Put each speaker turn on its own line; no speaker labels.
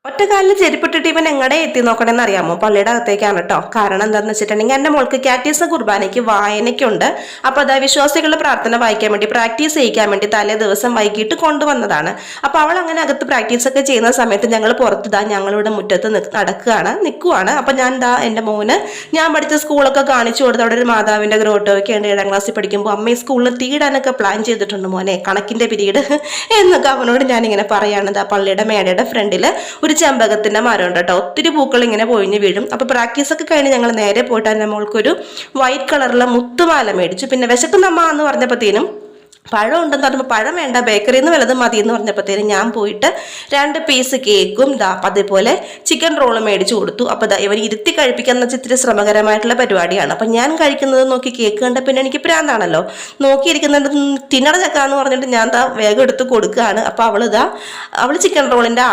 ഒറ്റക്കാലിൽ ചെരുപ്പിട്ടിട്ട് ഇവൻ എങ്ങടെ എത്തി നോക്കണമെന്ന് അറിയാമോ? പള്ളിയുടെ അകത്തേക്കാണ് കേട്ടോ. കാരണം എന്താണെന്ന് വെച്ചിട്ടുണ്ടെങ്കിൽ എൻ്റെ മോൾക്ക് കാറ്റീസം കുർബാനയ്ക്ക് വായനയ്ക്കുണ്ട്. അപ്പോൾ അതാ വിശ്വാസികളുടെ പ്രാർത്ഥന വായിക്കാൻ വേണ്ടി പ്രാക്ടീസ് ചെയ്യിക്കാൻ വേണ്ടി തലേ ദിവസം വൈകിട്ട് കൊണ്ടുവന്നതാണ്. അപ്പോൾ അവൾ അങ്ങനെ അകത്ത് പ്രാക്ടീസ് ഒക്കെ ചെയ്യുന്ന സമയത്ത് ഞങ്ങൾ പുറത്തുതാ ഞങ്ങളിവിടെ മുറ്റത്ത് നിൽക്കുവാണ്. അപ്പോൾ ഞാൻ എന്താ എൻ്റെ മോന് ഞാൻ പഠിച്ച സ്കൂളൊക്കെ കാണിച്ചു കൊടുത്ത് അവിടെ ഒരു മാതാവിൻ്റെ ഗ്രോട്ടോയൊക്കെ ഉണ്ട്. 7ാം ക്ലാസ്സിൽ പഠിക്കുമ്പോൾ അമ്മ ഈ സ്കൂളിൽ തീയിടാനൊക്കെ പ്ലാൻ ചെയ്തിട്ടുണ്ട് മോനെ, കണക്കിൻ്റെ പിരീഡ് എന്നൊക്കെ അവനോട് ഞാനിങ്ങനെ പറയുകയാണിത്. ആ പള്ളിയുടെ മേടയുടെ ഫ്രണ്ടിൽ ഒരു ചെമ്പകത്തിന്റെ മരം ഉണ്ട് കേട്ടോ. ഒത്തിരി പൂക്കൾ ഇങ്ങനെ പൊഴിഞ്ഞ് വീഴും. അപ്പൊ പ്രാക്ടീസ് ഒക്കെ കഴിഞ്ഞ് ഞങ്ങൾ നേരെ പോയിട്ട് എൻ്റെ മോൾക്കൊരു വൈറ്റ് കളറിലെ മുത്തുമാല മേടിച്ചു. പിന്നെ വിശക്കുന്നമ്മ എന്ന് പറഞ്ഞപ്പോഴത്തേനും പഴം ഉണ്ടെന്ന് പറഞ്ഞപ്പോൾ പഴം വേണ്ട, ബേക്കറിയിൽ നിന്ന് വല്ലതും മതി എന്ന് പറഞ്ഞപ്പോഴത്തേനും ഞാൻ പോയിട്ട് 2 പീസ് കേക്കും അതേപോലെ ചിക്കൻ റോളും മേടിച്ചു കൊടുത്തു. അപ്പോൾ ഇവർ ഇരുത്തി കഴിപ്പിക്കുന്ന ഇത്തിരി ശ്രമകരമായിട്ടുള്ള പരിപാടിയാണ്. അപ്പം ഞാൻ കഴിക്കുന്നത് നോക്കി കേക്ക് കണ്ട പിന്നെ എനിക്ക് പ്രാന്താണല്ലോ. നോക്കിയിരിക്കുന്നത് തിന്നട ചക്കാന്ന് പറഞ്ഞിട്ട് ഞാൻ വേഗം എടുത്ത് കൊടുക്കുകയാണ്. അപ്പോൾ അവൾ ചിക്കൻ റോളിൻ്റെ ആളാണ്.